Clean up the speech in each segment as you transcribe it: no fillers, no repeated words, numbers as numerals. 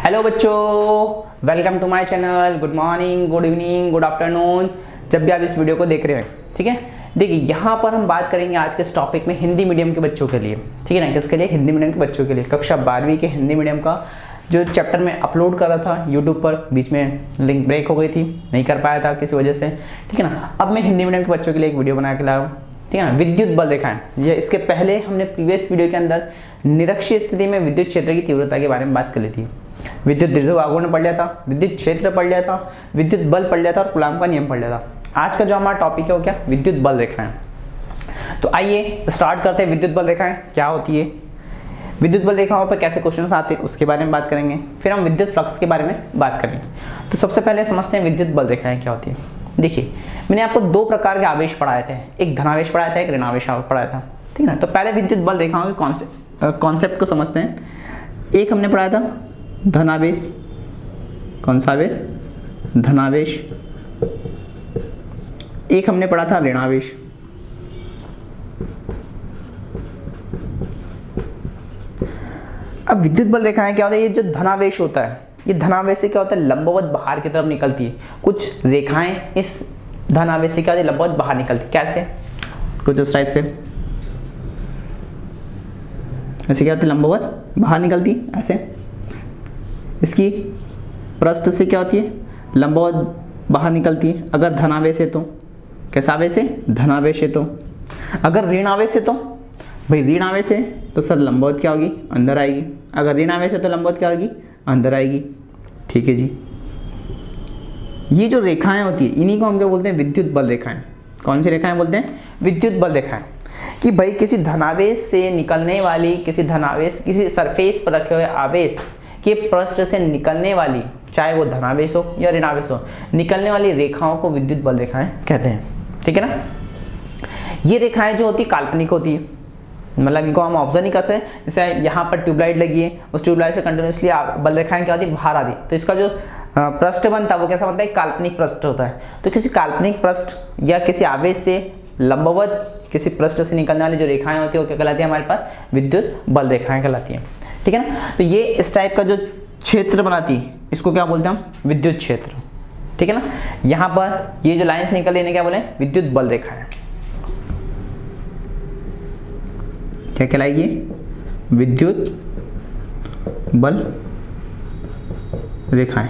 Hello बच्चों, welcome to my channel. Good morning, good evening, good afternoon, जब भी आप इस वीडियो को देख रहे हैं। ठीक है, देखिए यहाँ पर हम बात करेंगे आज के इस टॉपिक में हिंदी मीडियम के बच्चों के लिए। ठीक है ना, किसके लिए? हिंदी मीडियम के बच्चों के लिए। कक्षा 12वीं के हिंदी मीडियम का जो चैप्टर में अपलोड कर रहा था यूट्यूब पर, बीच में लिंक ब्रेक हो गई थी, नहीं कर पाया था किसी वजह से। ठीक है ना, अब मैं हिंदी मीडियम के बच्चों के लिए एक वीडियो बना के ला रहा हूँ। ठीक है ना, विद्युत बल रेखाएं। ये इसके पहले हमने प्रीवियस वीडियो के अंदर निरक्षीय स्थिति में विद्युत क्षेत्र की तीव्रता के बारे में बात कर ली थी। विद्युत द्विध्रुव आघूर्ण पढ़ लिया था, विद्युत क्षेत्र पढ़ लिया था, विद्युत बल पढ़ लिया था और कूलॉम का नियम पढ़ लिया था। आज का जो हमारा टॉपिक है वो क्या? विद्युत बल रेखाएं। तो आइए स्टार्ट करते हैं। विद्युत बल रेखाएं क्या होती है, विद्युत बल रेखाओं पर कैसे क्वेश्चंस आते हैं उसके बारे में बात करेंगे, फिर हम विद्युत फ्लक्स के बारे में बात करेंगे। तो सबसे पहले समझते हैं विद्युत बल रेखाएं क्या होती है। देखिए, मैंने आपको दो प्रकार के आवेश पढ़ाए थे, एक धनावेश पढ़ाया था, एक ऋणावेश पढ़ाया था। ठीक है ना, तो पहले विद्युत बल रेखाओं के कॉन्सेप्ट को समझते हैं। एक हमने पढ़ाया था धनावेश। कौन सा आवेश? धनावेश। एक हमने पढ़ा था ऋणावेश। अब विद्युत बल रेखाएं क्या होता है? ये जो धनावेश होता है, ये धनावेश से क्या होता है? लंबवत बाहर की तरफ निकलती है। कुछ रेखाएं इस धनावेश से क्या होती है? लंबवत बाहर निकलती। कैसे? कुछ इस टाइप से, ऐसे क्या होती है? लंबवत बाहर निकलती ऐसे। इसकी पृष्ठ से क्या होती है? लंबवत बाहर निकलती है। अगर धनावेश है तो कैसा आवेश है? धनावेश है। तो अगर ऋणावेश है तो भाई ऋणावेश है तो सर लंबवत क्या होगी? अंदर आएगी। अगर ऋणावेश है तो लंबवत क्या होगी? अंदर आएगी। ठीक है जी। ये जो रेखाएं होती है इन्हीं को हम क्या बोलते हैं? विद्युत बल रेखाएं। कौन सी रेखाएं बोलते हैं? विद्युत बल रेखाएं। कि भाई किसी धनावेश से निकलने वाली, किसी सरफेस पर रखे हुए आवेश के पृष्ठ से निकलने वाली, चाहे वो धनावेश हो या ऋणावेश हो, निकलने वाली रेखाओं को विद्युत बल रेखाएं कहते हैं। ठीक है ना। ये रेखाएं जो होती काल्पनिक होती है, मतलब इनको हम ऑब्जर्व नहीं करते। जैसे यहाँ पर ट्यूबलाइट लगी है, उस ट्यूबलाइट से कंटिन्यूसली बल रेखाएं क्या होती है? बाहर आ रही। तो इसका जो पृष्ठ बनता है वो कैसा बनता है? काल्पनिक पृष्ठ होता है। तो किसी काल्पनिक पृष्ठ या किसी आवेश से लंबवत किसी पृष्ठ से निकलने वाली जो रेखाएं होती है वो क्या कहलाती है? हमारे पास विद्युत बल रेखाएं कहलाती है। ठीक है ना। तो ये इस टाइप का जो क्षेत्र बनाती है इसको क्या बोलते हैं हम? विद्युत क्षेत्र। ठीक है ना। यहाँ पर ये जो लाइंस निकल रही है क्या बोले? विद्युत बल रेखाएं। क्या कहलाएगी? विद्युत बल रेखाएं।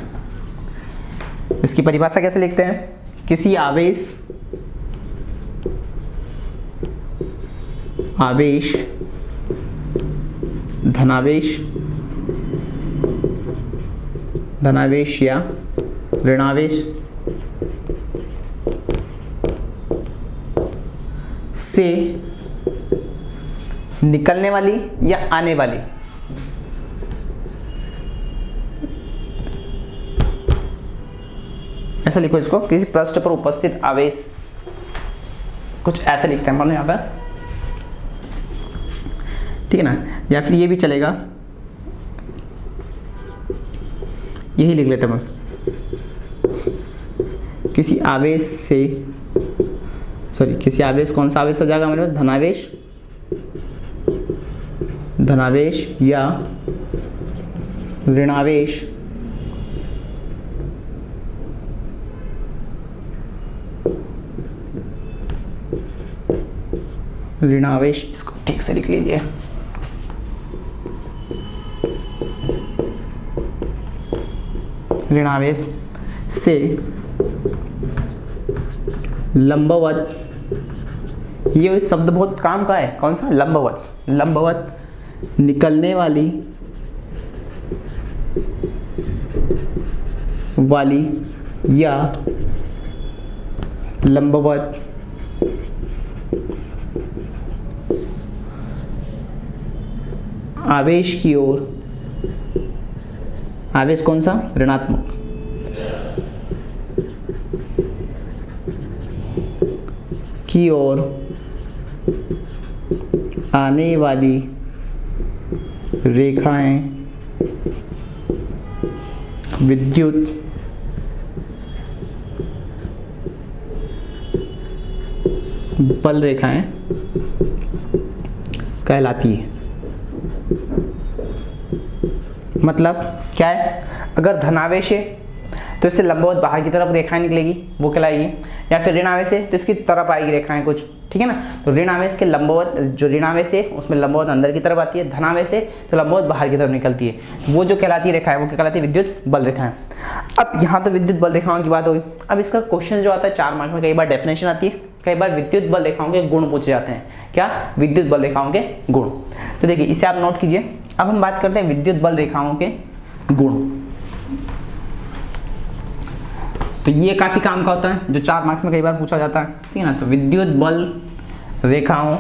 इसकी परिभाषा कैसे लिखते हैं? किसी आवेश धनावेश या ऋणावेश से निकलने वाली या आने वाली ऐसा लिखो इसको, किसी पृष्ठ पर उपस्थित आवेश, कुछ ऐसे लिखते हैं यहाँ पर। ठीक है ना, या फिर ये भी चलेगा, यही लिख लेते हैं। किसी आवेश, कौन सा आवेश हो जाएगा हमारे पास? धनावेश या ऋणावेश इसको ठीक से लिख लीजिए। ऋणावेश से लंबवत, ये शब्द बहुत काम का है। कौन सा? लंबवत निकलने वाली या लंबवत आवेश की ओर, आवेश कौन सा? ऋणात्मक, की ओर आने वाली रेखाएं विद्युत बल रेखाएं कहलाती है। मतलब क्या है, अगर धनावेश है तो इससे लंबवत बाहर की तरफ रेखाएं निकलेगी, वो कहलाएगी, या फिर ऋण आवेश है तो इसकी तरफ आएगी रेखाएं कुछ, ठीक है ना। तो ऋण आवेश के लंबवत, जो ऋण आवेश है उसमें लंबवत अंदर की तरफ आती है, धनावेश है तो लंबवत बाहर की तरफ निकलती है, वो जो कहलाती है रेखाएं वो क्या कहलाती है, विद्युत बल रेखाएं। अब यहाँ तो विद्युत बल रेखाओं की बात होगी। अब इसका क्वेश्चन जो आता है 4 मार्क में, कई बार डेफिनेशन आती है, कई बार विद्युत बल रेखाओं के गुण पूछे जाते हैं। क्या, विद्युत बल रेखाओं के गुण। तो देखिए इसे आप नोट कीजिए। अब हम बात करते हैं विद्युत बल रेखाओं के गुण। तो ये काफी काम का होता है, जो 4 मार्क्स में कई बार पूछा जाता है, ठीक है ना। तो विद्युत बल रेखाओं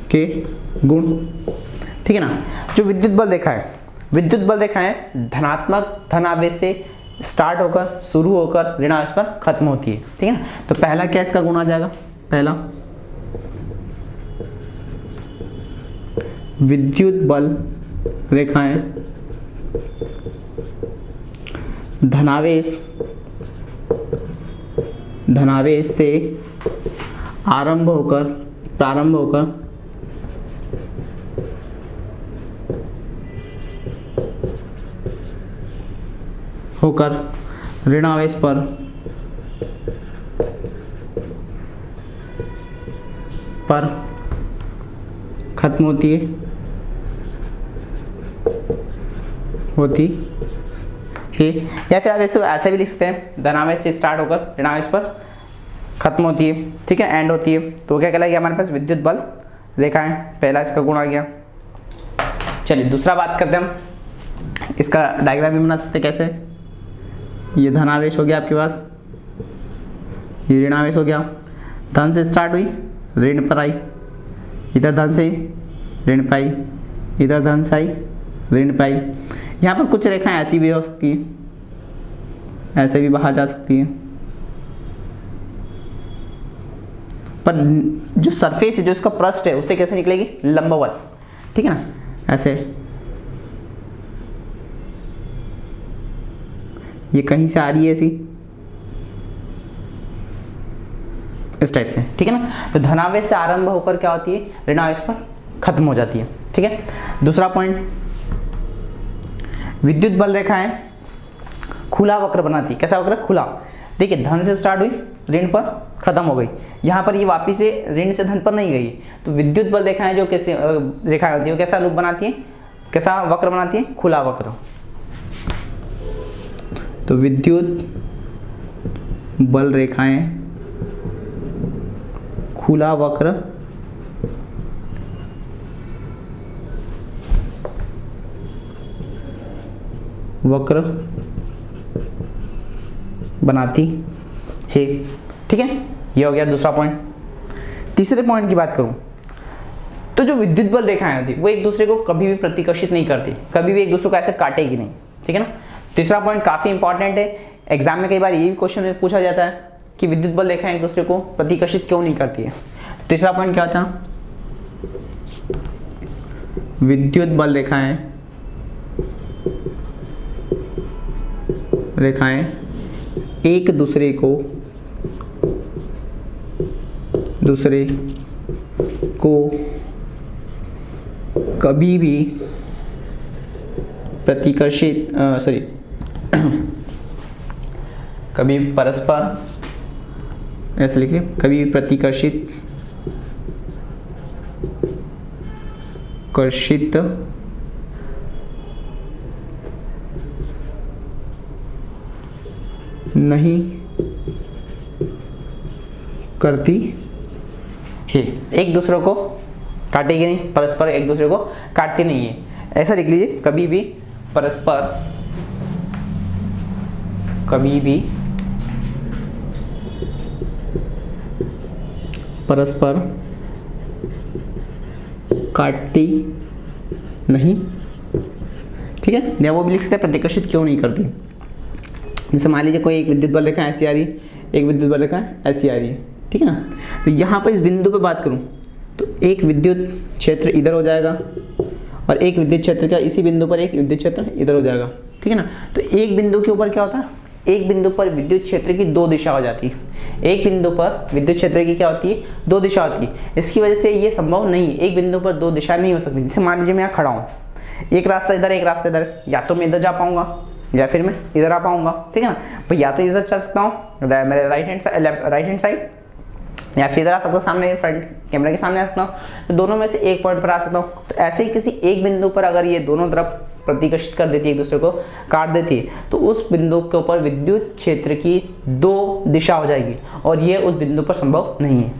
के गुण, ठीक है ना। जो विद्युत बल रेखा है, विद्युत बल रेखाएं धनात्मक धनावेश से स्टार्ट होकर, शुरू होकर ऋणावेश पर खत्म होती है, ठीक है ना। तो पहला क्या इसका गुण आ जाएगा, पहला विद्युत बल रेखाएं धनावेश से प्रारंभ होकर ऋणावेश पर खत्म होती है, या फिर आप ऐसे भी लिख सकते हैं, धनावेश से स्टार्ट होकर ऋणावेश पर खत्म होती है, ठीक है, एंड होती है। तो क्या कहलाएगी हमारे पास, विद्युत बल रेखाएं। पहला इसका गुण आ गया। चलिए दूसरा बात करते हैं हम, इसका डायग्राम भी बना सकते हैं। कैसे, ये धनावेश हो गया आपके पास, ये ऋणावेश हो गया, धन से स्टार्ट हुई, ऋण पर आई, इधर धन से ऋण पे आई, इधर धन से आई, ऋण पे आई। यहाँ पर कुछ रेखाएं ऐसी भी हो सकती है, ऐसे भी बाहर जा सकती है, पर जो सरफेस है, जो इसका पृष्ठ है, उसे कैसे निकलेगी, लंबवत, ठीक है ना, ऐसे। ये कहीं से आ रही है ऐसी, इस टाइप से, ठीक है ना। तो धनावेश से आरंभ होकर क्या होती है, ऋणावेश पर खत्म हो जाती है, ठीक है। दूसरा पॉइंट, विद्युत बल रेखाएं खुला वक्र बनाती है। कैसा वक्र, खुला। देखिए धन से स्टार्ट हुई, ऋण पर खत्म हो गई, यहाँ पर ये वापिस से ऋण से धन पर नहीं गई। तो विद्युत बल रेखाएं जो कैसे रेखाएं होती है, वो कैसा रूप बनाती है, कैसा वक्र बनाती है, खुला वक्र। तो विद्युत बल रेखाएं खुला वक्र बनाती है, ठीक है। ये हो गया दूसरा पॉइंट। तीसरे पॉइंट की बात करूं तो जो विद्युत बल रेखाएं होती वो एक दूसरे को कभी भी प्रतिकर्षित नहीं करती, कभी भी एक दूसरे को ऐसे काटेगी नहीं, ठीक है ना। तीसरा पॉइंट काफी इंपॉर्टेंट है, एग्जाम में कई बार ये भी क्वेश्चन पूछा जाता है कि विद्युत बल रेखाएं एक दूसरे को प्रतिकर्षित क्यों नहीं करती है। तो तीसरा पॉइंट क्या था, विद्युत बल रेखाएं एक दूसरे को कभी भी प्रतिकर्षित कभी परस्पर, ऐसे लिखिए, कभी प्रतिकर्षित नहीं करती है। एक दूसरे को काटेगी नहीं, परस्पर एक दूसरे को काटती नहीं है, ऐसा लिख लीजिए, कभी भी परस्पर काटती नहीं, ठीक है। या वो भी लिख सकते हैं प्रतिकर्षित क्यों नहीं करती। जैसे मान लीजिए कोई एक विद्युत बल रेखा ऐसी आ रही है, एक विद्युत बल रेखा ऐसी आ रही है, ठीक है ना। तो यहाँ पर इस बिंदु पे बात करूँ तो एक विद्युत क्षेत्र इधर हो जाएगा और एक विद्युत क्षेत्र का इसी बिंदु पर एक विद्युत क्षेत्र इधर हो जाएगा, ठीक है ना। तो एक बिंदु के ऊपर क्या होता है, एक बिंदु पर विद्युत क्षेत्र की दो दिशा हो जाती है। एक बिंदु पर विद्युत क्षेत्र की क्या होती है, दो दिशा होती है। इसकी वजह से ये संभव नहीं है, एक बिंदु पर दो दिशा नहीं हो सकती। जैसे मान लीजिए मैं यहाँ खड़ा हूँ, एक रास्ता इधर एक रास्ता इधर, या तो मैं इधर जा पाऊंगा या फिर मैं इधर आ पाऊंगा, ठीक है ना। तो या तो इधर चल सकता हूँ मेरे राइट हैंड साइड, या फिर इधर आ सकता हूँ सामने फ्रंट कैमरा के सामने आ सकता हूँ, तो दोनों में से एक पॉइंट पर आ सकता हूँ। तो ऐसे ही किसी एक बिंदु पर अगर ये दोनों तरफ प्रतिकर्षित कर देती है, एक दूसरे को काट देती है, तो उस बिंदु के ऊपर विद्युत क्षेत्र की दो दिशा हो जाएगी, और ये उस बिंदु पर संभव नहीं है।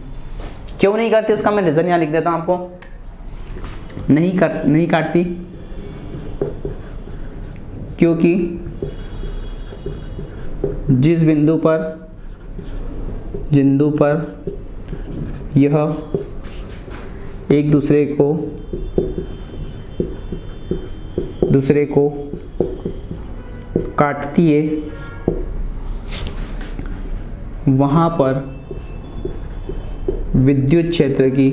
क्यों नहीं करती उसका मैं रीजन यहाँ लिख देता हूँ आपको। नहीं काटती क्योंकि जिस बिंदु पर यह एक दूसरे को काटती है, वहां पर विद्युत क्षेत्र की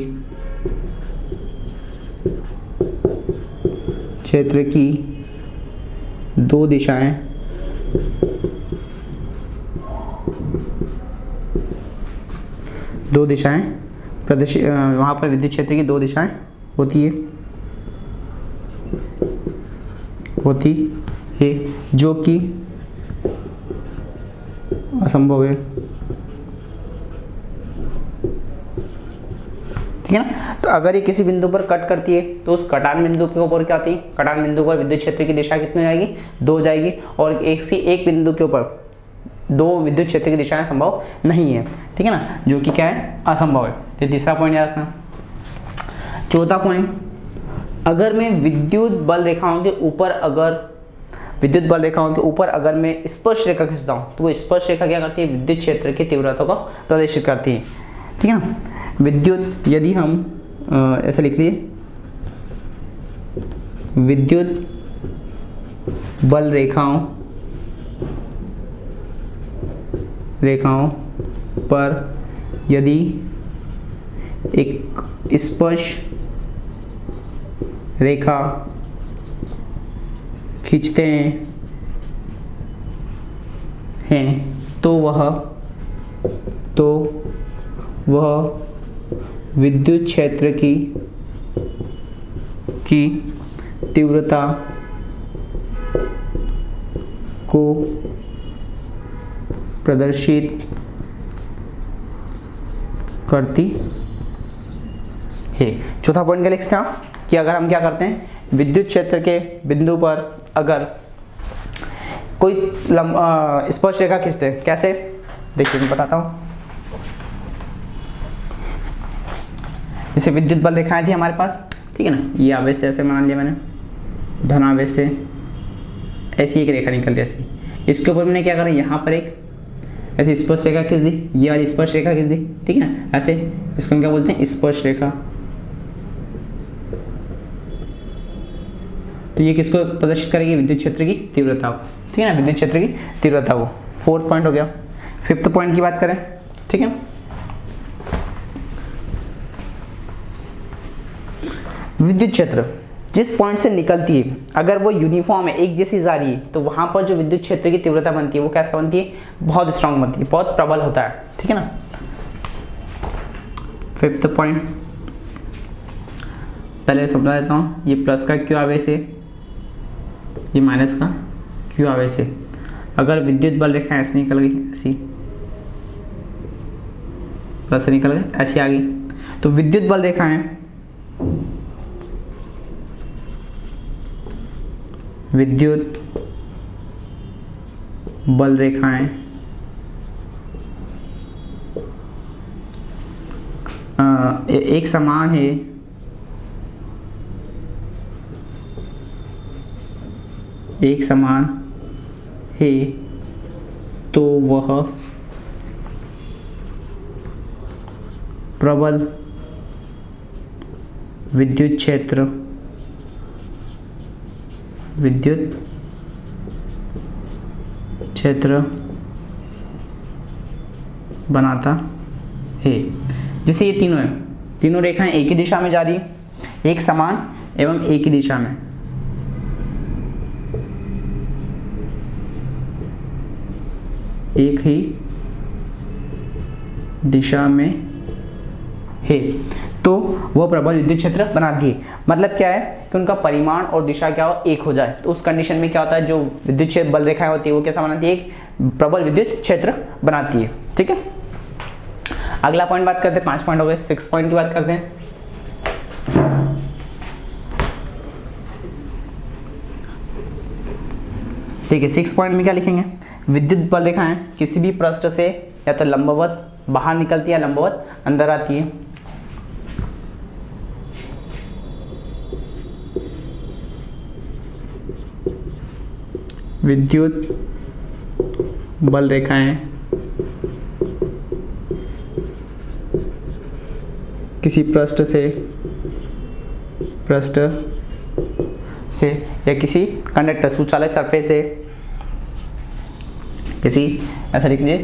दो दिशाएं प्रदर्शित, वहाँ पर विद्युत क्षेत्र की दो दिशाएं होती है जो कि असंभव है, ठीक है ना। तो अगर ये किसी बिंदु पर कट करती है तो उस कटान बिंदु के ऊपर क्या आती है, कटान बिंदु पर विद्युत क्षेत्र की दिशा कितनी हो जाएगी, दो हो जाएगी, और एक बिंदु के ऊपर दो विद्युत क्षेत्र की दिशाएं संभव नहीं है, ठीक है ना, जो कि क्या है, असंभव है। तो तीसरा पॉइंट याद रखना। चौथा पॉइंट, अगर मैं विद्युत बल रेखाओं के ऊपर अगर मैं स्पर्श रेखा खींचता हूँ, तो वो स्पर्श रेखा क्या करती है, विद्युत क्षेत्र की तीव्रता को प्रदर्शित करती है, ठीक है ना। विद्युत, यदि हम ऐसा लिख लिए, विद्युत बल रेखाओं पर यदि एक स्पर्श रेखा खींचते हैं तो वह विद्युत क्षेत्र की तीव्रता को प्रदर्शित करती है। चौथा पॉइंट क्या लिखते हैं कि अगर हम क्या करते हैं, विद्युत क्षेत्र के बिंदु पर अगर कोई स्पर्श रेखा खींचते हैं, कैसे, देखिए मैं बताता हूँ। जैसे विद्युत बल रेखाएं थी हमारे पास, ठीक है ना, ये आवेश से ऐसे मान लिया मैंने, धनावेश से ऐसी एक रेखा निकलती है ऐसी, इसके ऊपर मैंने क्या करा, यहाँ पर एक ऐसी स्पर्श रेखा खींच दी, ये वाली स्पर्श रेखा खींच दी, ठीक है ना, ऐसे, इसको हम क्या बोलते हैं, स्पर्श रेखा। तो ये किसको प्रदर्शित करेगी, विद्युत क्षेत्र की तीव्रता को, ठीक है ना, विद्युत क्षेत्र की तीव्रता को। फोर्थ पॉइंट हो गया। फिफ्थ पॉइंट की बात करें, ठीक है, विद्युत क्षेत्र जिस पॉइंट से निकलती है, अगर वो यूनिफॉर्म है, एक जैसी जा रही है, तो वहां पर जो विद्युत क्षेत्र की तीव्रता बनती है वो कैसा बनती है, बहुत स्ट्रांग बनती है, बहुत प्रबल होता है, ठीक है ना। फिफ्थ पॉइंट पहले समझा देता हूँ, ये प्लस का क्यू आवेश है, ये माइनस का क्यू आवेश है। अगर विद्युत बल रेखा ऐसे निकल गई, ऐसी प्लस से निकल गई, ऐसी आ गई, तो विद्युत बल रेखाएं एक समान है, तो वह प्रबल विद्युत क्षेत्र बनाता है। जैसे ये तीनों रेखाएं एक ही दिशा में जा रही, एक समान एवं एक ही दिशा में, एक ही दिशा में है तो वह प्रबल विद्युत क्षेत्र बनाती है। मतलब क्या है कि उनका परिमाण और दिशा क्या हो, एक हो जाए। तो उस कंडीशन में क्या होता है, जो विद्युत क्षेत्र बल रेखाएं होती है वो कैसा बनाती है, एक प्रबल विद्युत क्षेत्र बनाती है। ठीक है, अगला पॉइंट बात करते हैं, 5 पॉइंट हो गए, 6 पॉइंट की बात करते हैं। ठीक है, 6 पॉइंट में क्या लिखेंगे, विद्युत बल रेखाएं किसी भी पृष्ठ से या तो लंबवत बाहर निकलती है या लंबवत अंदर आती है। विद्युत बल रेखाएं किसी पृष्ठ से या किसी कंडक्टर सुचालक सरफेस से, किसी ऐसा लिख लीजिए,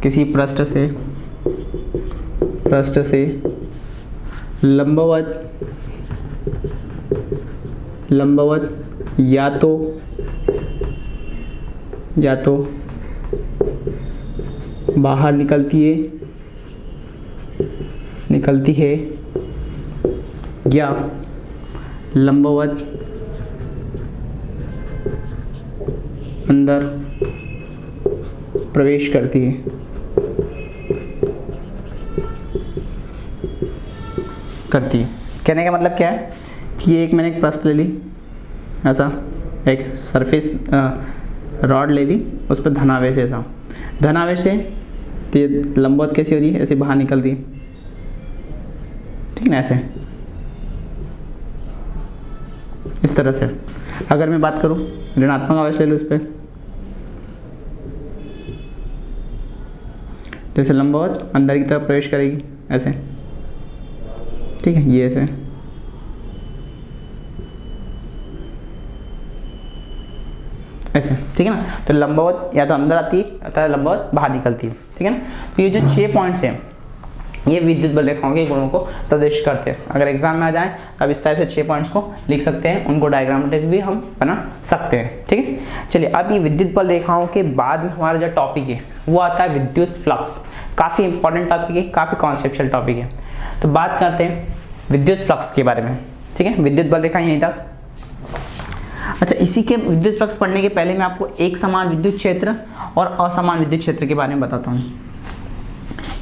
किसी पृष्ठ से लंबवत या तो बाहर निकलती है या लंबवत अंदर प्रवेश करती है। कहने का मतलब क्या है कि एक मैंने एक पृष्ठ ले ली, ऐसा एक सरफेस रॉड ले ली, उस पर धनावेश ऐसा, धनावेश से तो लंबवत कैसी हो रही है, ऐसे बाहर निकलती है। ठीक है ना, ऐसे इस तरह से। अगर मैं बात करूं ऋणात्मक आवेश ले लूँ इस पर, तो इसे लंबवत अंदर की तरफ प्रवेश करेगी ऐसे। ठीक है, ये ऐसे ऐसे। ठीक है ना, तो लंबवत या तो अंदर आती है या लंबवत बाहर निकलती है। ठीक है ना, तो ये जो 6 पॉइंट्स हैं ये विद्युत बल रेखाओं के गुणों को प्रदर्शित करते हैं। अगर एग्जाम में आ जाए तब इस टाइप से 6 पॉइंट्स को लिख सकते हैं, उनको डायग्रामेटिक भी हम बना सकते हैं। ठीक है, चलिए अब ये विद्युत बल रेखाओं के बाद में हमारा जो टॉपिक है वो आता है विद्युत फ्लक्स। काफ़ी इंपॉर्टेंट टॉपिक है, काफ़ी कॉन्सेप्चुअल टॉपिक है। तो बात करते हैं विद्युत फ्लक्स के बारे में। ठीक है, विद्युत बल रेखा यहीं तक। अच्छा, इसी के विद्युत फ्लक्स पढ़ने के पहले मैं आपको एक समान विद्युत क्षेत्र और असमान विद्युत क्षेत्र के बारे में बताता हूँ।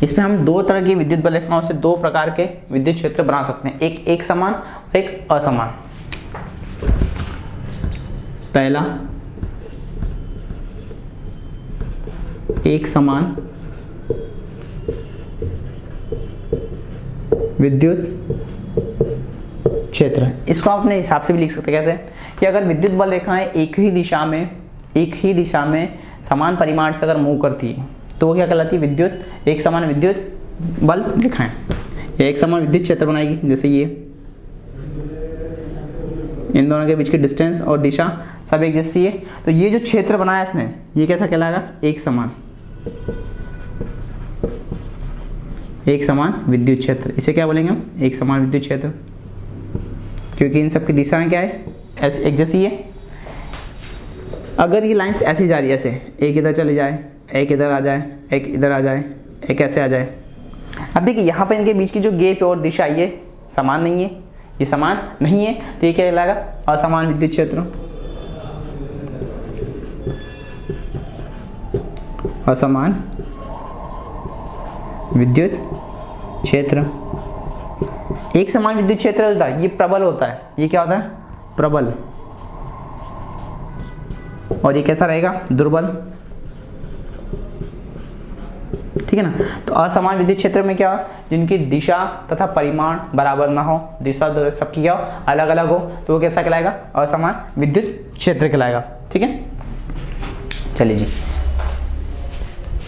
इसमें हम 2 तरह की विद्युत बल रेखाओं से 2 प्रकार के विद्युत क्षेत्र बना सकते हैं, एक समान और एक असमान। पहला एक समान विद्युत क्षेत्र, इसको आप अपने हिसाब से भी लिख सकते हैं। कैसे कि अगर विद्युत बल रेखाएं एक ही दिशा में समान परिमाण से अगर मूव करती है तो वो क्या कहलाती है, विद्युत एक समान विद्युत बल रेखाएं या एक समान विद्युत क्षेत्र बनाएगी। जैसे ये इन दोनों के बीच की डिस्टेंस और दिशा सब एक जैसी है, तो ये जो क्षेत्र बनाया इसने ये कैसा कहलाएगा, एक समान विद्युत क्षेत्र। इसे क्या बोलेंगे हम, एक समान विद्युत क्षेत्र, क्योंकि इन सब की दिशाएं क्या है, ऐसे एक जैसी है। अगर ये लाइंस ऐसी जा रही है, ऐसे एक इधर चले जाए, एक इधर आ जाए, एक इधर आ जाए, एक ऐसे आ जाए। अब देखिए यहाँ पे इनके बीच की जो गैप और दिशा ये समान नहीं है, ये समान नहीं है, तो ये क्या कहलाएगा, असमान विद्युत क्षेत्र। असमान विद्युत क्षेत्र। एक समान विद्युत क्षेत्र होता है ये प्रबल होता है, ये क्या होता है, प्रबल। और ये कैसा रहेगा, दुर्बल। ठीक है ना, तो असमान विद्युत क्षेत्र में क्या, जिनकी दिशा तथा परिमाण बराबर ना हो, दिशा सबकी क्या हो, अलग अलग हो, तो वो कैसा कहलाएगा, असमान विद्युत क्षेत्र कहलाएगा। ठीक है, चलिए जी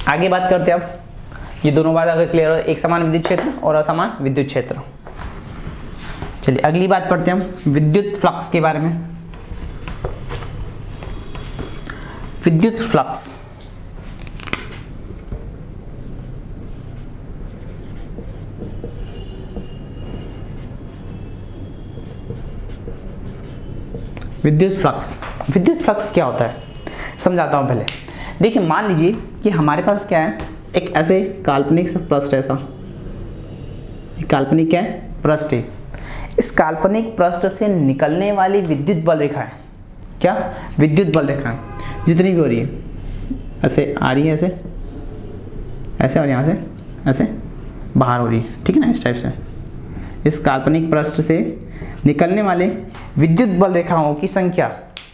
आगे बात करते हैं। अब ये दोनों बात अगर क्लियर हो, एक समान विद्युत क्षेत्र और असमान विद्युत क्षेत्र। चलिए अगली बात पढ़ते हैं हम विद्युत फ्लक्स के बारे में। विद्युत फ्लक्स विद्युत फ्लक्स क्या होता है समझाता हूं पहले। देखिए मान लीजिए कि हमारे पास क्या है, एक ऐसे काल्पनिक सा पृष्ठ है, ऐसा काल्पनिक क्या है, पृष्ठ है। इस काल्पनिक पृष्ठ से निकलने वाली विद्युत बल रेखा है, क्या, विद्युत बल रेखा जितनी भी हो रही है, ऐसे आ रही है, ऐसे ऐसे, और यहाँ से ऐसे बाहर हो रही है, ठीक है ना, इस टाइप से। इस काल्पनिक पृष्ठ से निकलने वाले विद्युत बल रेखाओं की संख्या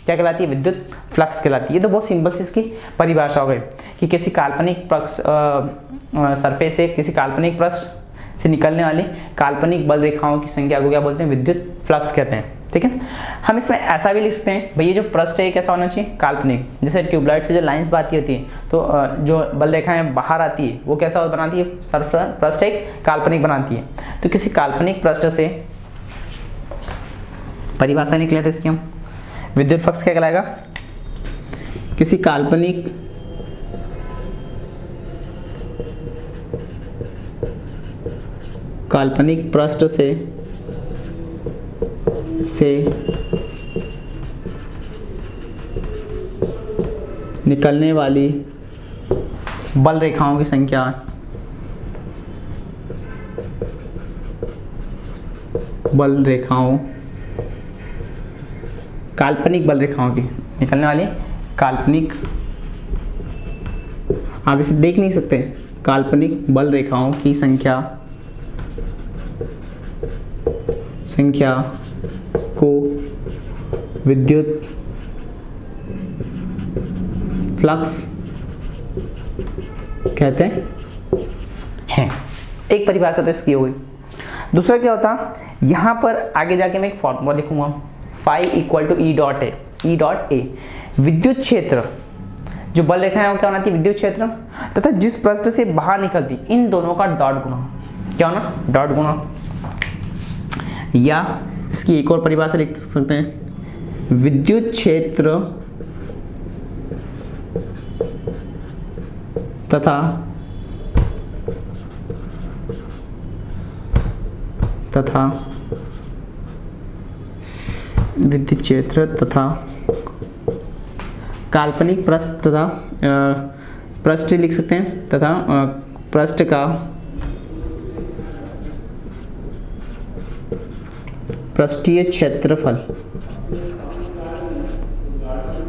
क्या कहलाती है, विद्युत फ्लक्स कहलाती है। ये तो बहुत सिंपल से इसकी परिभाषा हो गई कि किसी काल्पनिक सरफेस से, किसी काल्पनिक पृष्ठ से निकलने वाली काल्पनिक बल रेखाओं की संख्या को क्या बोलते हैं, विद्युत फ्लक्स कहते हैं, ठीक है। हम इसमें ऐसा भी लिख सकते हैं भाई, ये जो पृष्ठ है कैसा होना चाहिए, काल्पनिक। जैसे ट्यूबलाइट से जो लाइंस बाती होती है तो जो बल रेखाएं बाहर आती है वो कैसा बनाती है, पृष्ठ एक काल्पनिक बनाती है। तो किसी काल्पनिक पृष्ठ से परिभाषा निकले थे इसकी हम, विद्युत फ्लक्स क्या कहलाएगा, किसी काल्पनिक पृष्ठ से निकलने वाली बल रेखाओं की संख्या काल्पनिक बल रेखाओं की निकलने वाली काल्पनिक, आप इसे देख नहीं सकते, काल्पनिक बल रेखाओं की संख्या को विद्युत फ्लक्स कहते हैं। एक परिभाषा तो इसकी हो गई। दूसरा क्या होता, यहां पर आगे जाके मैं एक फॉर्मूला लिखूंगा, phi equal to E dot A, विद्युत क्षेत्र, जो बल रेखा है वो क्या होना, विद्युत क्षेत्र तथा जिस पृष्ठ से बाहर निकलती, इन दोनों का डॉट गुणा, क्या होना, डॉट गुणा। या इसकी एक और परिभाषा लिख सकते हैं, विद्युत क्षेत्र तथा विद्युत क्षेत्र तथा काल्पनिक पृष्ठ तथा पृष्ठ लिख सकते हैं, तथा पृष्ठ का पृष्ठीय क्षेत्रफल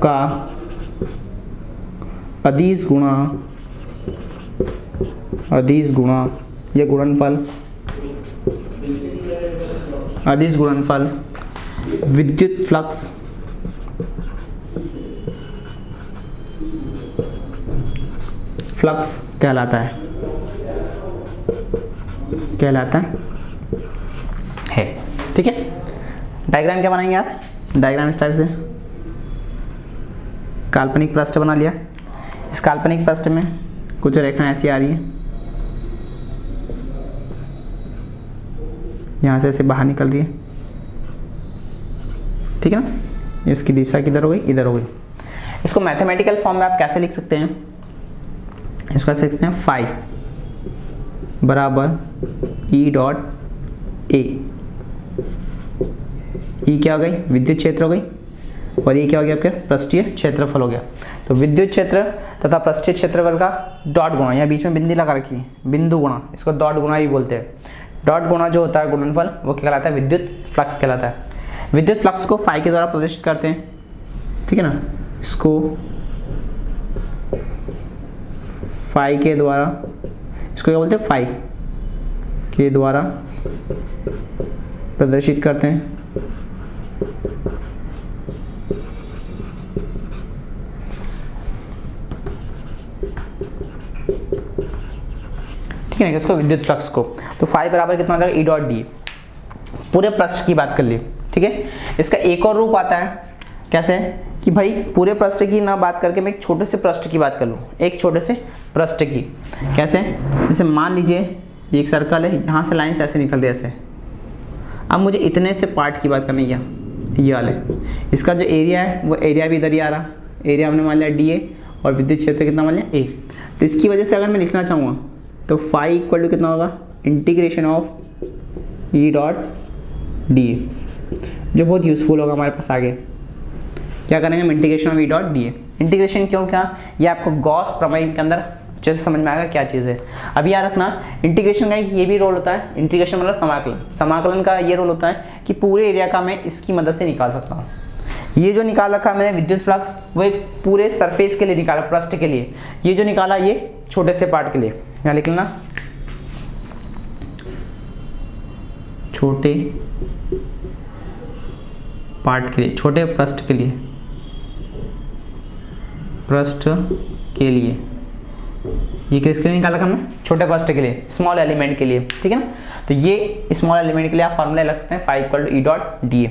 का अदिश गुणा या गुणनफल, अदिश गुणनफल विद्युत फ्लक्स कहलाता है, ठीक है। डायग्राम क्या बनाएंगे आप, डायग्राम इस टाइप से, काल्पनिक पृष्ठ बना लिया। इस काल्पनिक पृष्ठ में कुछ रेखाएं ऐसी आ रही है, यहाँ से ऐसे बाहर निकल रही है, ठीक है ना। इसकी दिशा किधर हो गई, इधर हो गई। इसको मैथमेटिकल फॉर्म में आप कैसे लिख सकते हैं, इसको ऐसे लिखते हैं, फाई बराबर ई डॉट ए। ई क्या हो गई, विद्युत क्षेत्र हो गई, और ये क्या हो गया आपके पृष्ठीय क्षेत्रफल हो गया। तो विद्युत क्षेत्र तथा पृष्ठीय क्षेत्रफल का डॉट गुणा, यहाँ बीच में बिंदी लगा रखी है, बिंदु गुणा, इसको डॉट गुणा भी बोलते हैं। डॉट गुणा जो होता है गुणनफल, वो क्या कहलाता है, विद्युत फ्लक्स कहलाता है। विद्युत फ्लक्स को फाई के द्वारा प्रदर्शित करते हैं, ठीक है ना। इसको फाई के द्वारा, इसको क्या बोलते हैं, फाई के द्वारा प्रदर्शित करते हैं। ठीक है ना, इसको विद्युत फ्लक्स को। तो फाई बराबर कितना आ जाएगा, ई डॉट डी। पूरे पृष्ठ की बात कर ली, ठीक है। इसका एक और रूप आता है, कैसे कि भाई पूरे पृष्ठ की ना बात करके मैं एक छोटे से पृष्ठ की बात कर लूँ, एक छोटे से पृष्ठ की। कैसे, जैसे मान लीजिए ये एक सर्कल है, यहाँ से लाइन्स ऐसे निकल रही है ऐसे। अब मुझे इतने से पार्ट की बात करनी है, ये वाले, इसका जो एरिया है वो एरिया भी इधर ही आ रहा, एरिया हमने मान लिया डी ए, और विद्युत क्षेत्र कितना मान लिया ए। तो इसकी वजह से अगर मैं लिखना चाहूँगा तो फाई इक्वल टू कितना होगा, integration of E dot D ए, जो बहुत यूजफुल होगा हमारे पास आगे। क्या करेंगे हम, integration of E dot D A. Integration क्यों क्या, ये आपको गॉस प्रमेय के अंदर अच्छे से समझ में आएगा क्या चीज़ है। अब याद रखना इंटीग्रेशन का ये भी रोल होता है, इंटीग्रेशन मतलब समाकलन, समाकलन का ये रोल होता है कि पूरे एरिया का मैं इसकी मदद से निकाल सकता हूँ। ये जो निकाल रखा है मैंने विद्युत फ्लक्स, वो एक पूरे सरफेस के लिए निकाला, पृष्ठ के लिए। ये जो निकाला ये छोटे से पार्ट के लिए, यहाँ लिख लेना छोटे पार्ट के लिए, छोटे पृष्ठ के लिए, पृष्ठ के लिए। ये किसके लिए निकाला हमने, छोटे पृष्ठ के लिए, स्मॉल एलिमेंट के लिए, ठीक है ना। तो ये स्मॉल एलिमेंट के लिए आप फॉर्मूला लग सकते हैं phi equal to E dot D A.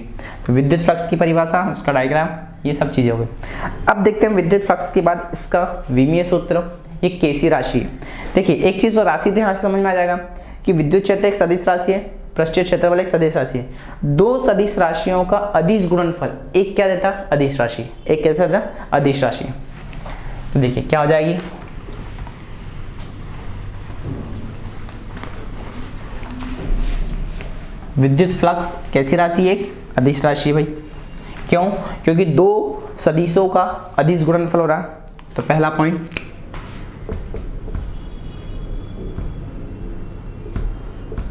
तो विद्युत फ्लक्स की परिभाषा, उसका डायग्राम, ये सब चीज़ें हो गई। अब देखते हैं विद्युत फ्लक्स के बाद इसका विमीय सूत्र, ये केसी राशि है। देखिए एक चीज़ तो राशि तो यहाँ से समझ में आ जाएगा कि विद्युत क्षेत्र एक सदिश राशि है, पृष्ठीय क्षेत्रफल एक सदिश राशि है। दो सदिश राशियों का अदिश गुणनफल, एक क्या देता है अदिश राशि, एक कैसा देता है अदिश राशि। तो देखिए क्या हो जाएगी, विद्युत फ्लक्स कैसी राशि, एक अदिश राशि है भाई। क्यों, क्योंकि दो सदिशों का अदिश गुणनफल हो रहा है। तो पहला पॉइंट,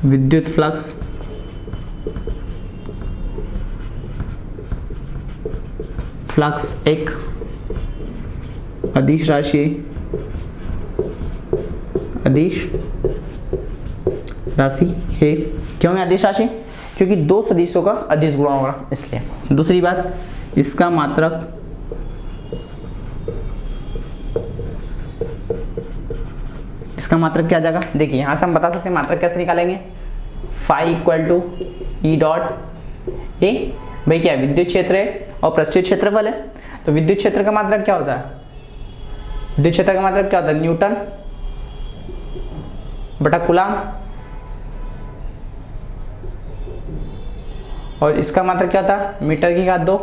विद्युत फ्लक्स एक अदिश राशि है, अदिश राशि है। क्यों है अदिश राशि, क्योंकि दो सदिशों का अदिश गुणा हो रहा इसलिए। दूसरी बात, इसका मात्रक क्या आ जाएगा, देखिए यहां से हम बता सकते हैं मात्रक कैसे निकालेंगे, phi equal to E dot A. भाई क्या है, विद्युत क्षेत्र है और पृष्ठीय क्षेत्रफल है। तो विद्युत क्षेत्र का मात्रक क्या होता है, विद्युत क्षेत्र का मात्रक क्या होता है, न्यूटन बटा कूलम, और इसका मात्रक क्या होता है मीटर की घात 2।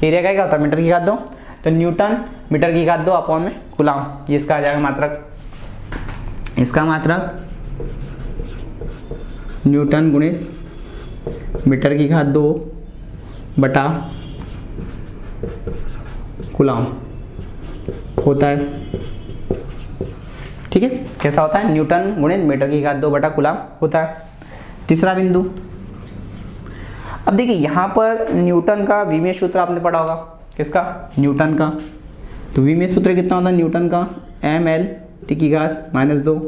एरिया का क्या होता है मीटर की घात 2, तो न्यूटन मीटर की घात 2 अपॉन में कूलम, ये इसका आ जाएगा मात्रक। इसका मात्रक न्यूटन गुणित मीटर की घात 2 बटा कूलम होता है, ठीक है। कैसा होता है, न्यूटन गुणित मीटर की घात 2 बटा कूलम होता है। तीसरा बिंदु, अब देखिए यहाँ पर न्यूटन का विमीय सूत्र आपने पढ़ा होगा, किसका, न्यूटन का। तो विमीय सूत्र कितना होता है न्यूटन का, एम एल टी की घात -2।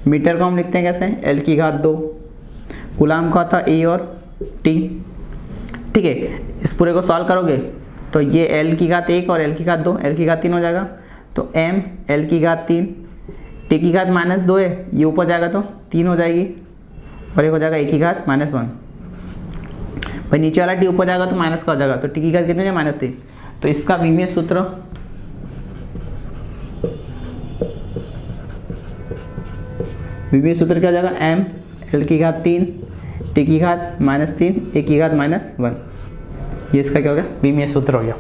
मीटर को हम लिखते हैं कैसे, एल की घात 2। कूलम का था ए और टी, ठीक है। इस पूरे को सॉल्व करोगे तो ये एल की घात 1 और एल की घात 2, एल की घात 3 हो जाएगा। तो एम एल की घात 3, टी की घात -2 है, ये ऊपर जाएगा तो 3 हो जाएगी, और एक हो जाएगा ए की घात -1। भाई नीचे वाला टी ऊपर जाएगा तो माइनस का हो जाएगा, तो टी की घात कितनी है -3। तो इसका विमीय सूत्र, विमीय सूत्र क्या हो जाएगा, एम एल की घात 3, टी की घात -3, ए की घात -1। ये इसका क्या हो गया, विमीय सूत्र हो गया,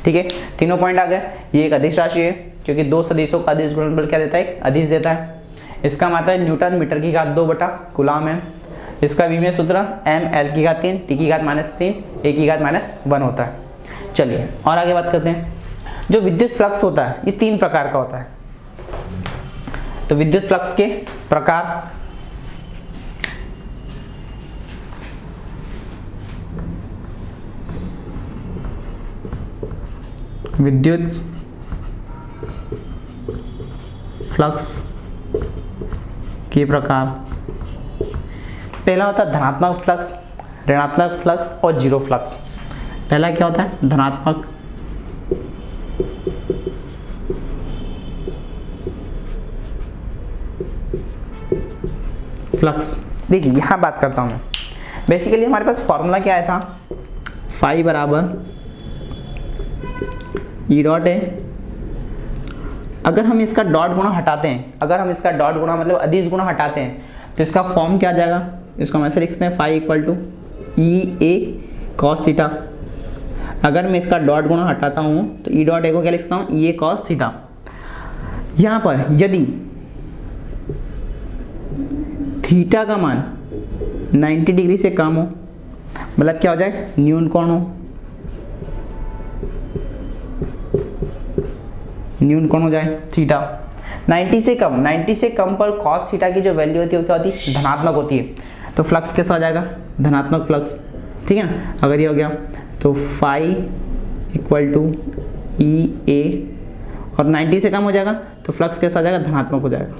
ठीक है। तीनों पॉइंट आ गए। ये एक अदिश राशि है क्योंकि दो सदिशों का अदिश गुणनफल क्या देता है, अदिश देता है। इसका मात्रक न्यूटन मीटर की घात 2 बटा कूलम है। इसका विमीय सूत्र एम एल की घात 3, टी की घात -3, ए की घात -1 होता है। चलिए और आगे बात करते हैं। जो विद्युत फ्लक्स होता है ये 3 प्रकार का होता है। तो विद्युत फ्लक्स के प्रकार, विद्युत फ्लक्स के प्रकार, पहला होता है धनात्मक फ्लक्स, ऋणात्मक फ्लक्स और जीरो फ्लक्स। पहला क्या होता है, धनात्मक फ्लक्स। देखिए यहाँ बात करता हूँ मैं, बेसिकली हमारे पास फॉर्मूला क्या आया था, फाई बराबर ई डॉट है। अगर हम इसका डॉट गुणा हटाते हैं, अगर हम इसका डॉट गुणा मतलब अदिश गुणा हटाते हैं, तो इसका फॉर्म क्या आ जाएगा, इसको हम ऐसे लिखते हैं phi equal to E A cos theta. अगर मैं इसका डॉट गुणा हटाता हूँ तो ई डॉट ए को क्या लिखता हूँ, ई ए कॉस थीटा। यहाँ पर यदि थीटा का मान 90 डिग्री से कम हो, मतलब क्या हो जाए, न्यून कोण हो, न्यून कौन हो जाए थीटा। 90 से कम पर कॉस थीटा की जो वैल्यू होती है वो क्या होती है, धनात्मक होती है। तो फ्लक्स कैसा हो जाएगा, धनात्मक फ्लक्स, ठीक है ना। अगर ये हो गया तो फाई इक्वल टू ई ए, और 90 से कम हो जाएगा तो फ्लक्स कैसा हो जाएगा, धनात्मक हो जाएगा,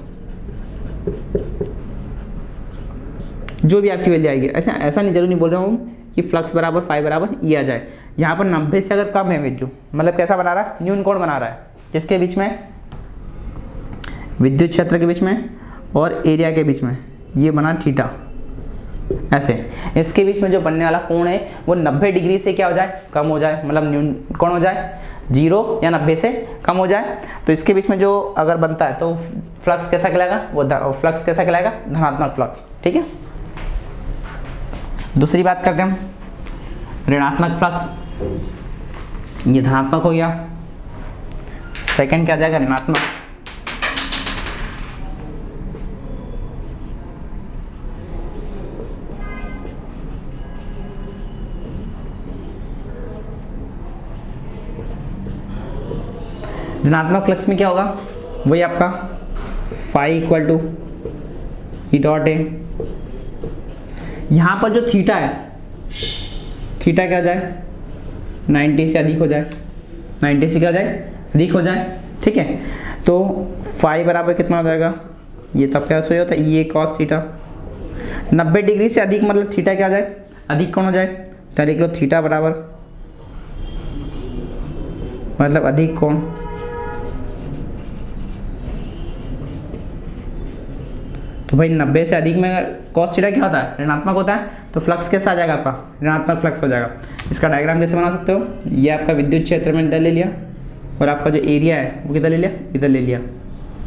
जो भी आपकी वैल्यू आएगी। अच्छा, ऐसा नहीं, जरूर नहीं बोल रहा हूँ कि फ्लक्स बराबर फाई बराबर ये आ जाए। यहाँ पर 90 से अगर कम है वैल्यू, मतलब कैसा बना रहा है, न्यून कोण बना रहा है, किसके बीच में, विद्युत क्षेत्र के बीच में और एरिया के बीच में, ये बना थीटा। ऐसे इसके बीच में जो बनने वाला कोण है वो 90 डिग्री से क्या हो जाए, कम हो जाए, मतलब न्यून कोण हो जाए, 0 या 90 से कम हो जाए। तो इसके बीच में जो अगर बनता है तो फ्लक्स कैसा कहलाएगा, वो फ्लक्स कैसा कहलाएगा, धनात्मक फ्लक्स, ठीक है। दूसरी बात करते हैं हम, ऋणात्मक फ्लक्स, ये धनात्मक हो गया, सेकंड क्या जाएगा, ऋणात्मक। ऋणात्मक फ्लक्स में क्या होगा, वही आपका phi equal to E dot A. यहाँ पर जो थीटा है, थीटा क्या हो जाए, 90 से अधिक हो जाए, 90 से क्या हो जाए, अधिक हो जाए, ठीक है। तो फाई बराबर कितना हो जाएगा, ये तब क्या सही होता है, ये कॉस थीटा। 90 डिग्री से अधिक मतलब थीटा क्या आ जाए, अधिक कौन हो जाए, तो लिख लो थीटा बराबर मतलब अधिक कोण। तो भाई 90 से अधिक में कॉस थीटा क्या होता है, ऋणात्मक होता है। तो फ्लक्स कैसा आ जाएगा आपका, ऋणात्मक फ्लक्स हो जाएगा। इसका डायग्राम कैसे बना सकते हो, ये आपका विद्युत क्षेत्र में इधर ले लिया और आपका जो एरिया है वो किधर ले लिया, इधर ले लिया,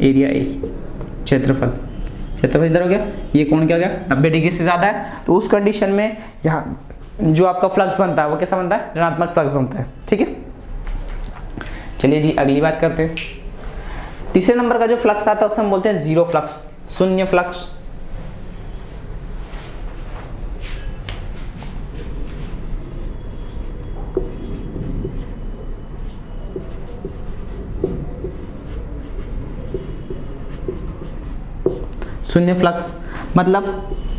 एरिया ए, क्षेत्रफल इधर हो गया। ये कोण क्या हो गया, 90 डिग्री से ज़्यादा है। तो उस कंडीशन में यहाँ जो आपका फ्लक्स बनता है वो कैसा बनता है, ऋणात्मक फ्लक्स बनता है, ठीक है। चलिए जी अगली बात करते हैं। तीसरे नंबर का जो फ्लक्स आता है उसे हम बोलते हैं जीरो फ्लक्स, शून्य फ्लक्स। शून्य फ्लक्स मतलब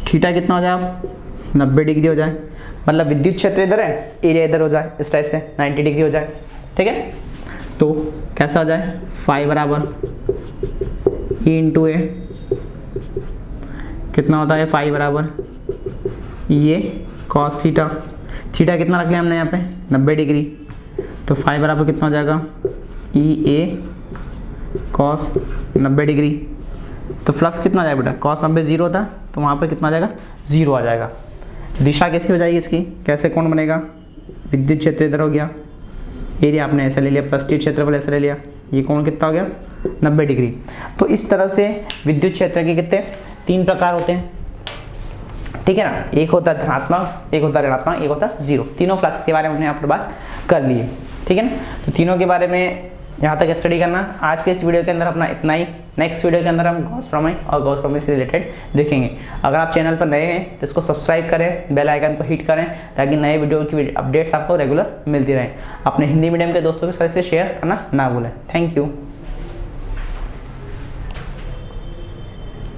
थीटा कितना हो जाए, 90 डिग्री हो जाए, मतलब विद्युत क्षेत्र इधर है, एरिया इधर हो जाए, इस टाइप से 90 डिग्री हो जाए, ठीक है। तो कैसा हो जाए, फाई बराबर ई इंटू ए, कितना होता है फाई बराबर ये कॉस थीटा। थीटा कितना रख लिया हमने यहाँ पे, 90 डिग्री। तो फाई बराबर कितना हो जाएगा, ई ए कॉस 90 डिग्री। तो फ्लक्स कितना आ जाएगा बेटा, कॉस 90 जीरो होता है, तो वहाँ पर कितना आ जाएगा, जीरो आ जाएगा। दिशा कैसी हो जाएगी इसकी, कैसे कोण बनेगा, विद्युत क्षेत्र इधर हो गया, एरिया आपने ऐसा ले लिया, पृष्ठीय क्षेत्रफल ऐसा ले लिया, ये कोण कितना हो गया, 90 डिग्री। तो इस तरह से विद्युत क्षेत्र के कितने 3 प्रकार होते हैं, ठीक है ना। एक होता है धनात्मक, एक होता है ऋणात्मक, एक होता है जीरो। तीनों फ्लक्स के बारे में हमने यहाँ पर बात कर ली है, ठीक है ना। तो तीनों के बारे में यहाँ तक स्टडी करना। आज के इस वीडियो के अंदर अपना इतना ही। नेक्स्ट वीडियो के अंदर हम गॉस प्रमेय और गॉस प्रमेय से रिलेटेड देखेंगे। अगर आप चैनल पर नए हैं तो इसको सब्सक्राइब करें, बेल आइकन को हिट करें ताकि नए वीडियो की अपडेट्स आपको रेगुलर मिलती रहें। अपने हिंदी मीडियम के दोस्तों के साथ इसे शेयर करना ना भूलें। Thank you.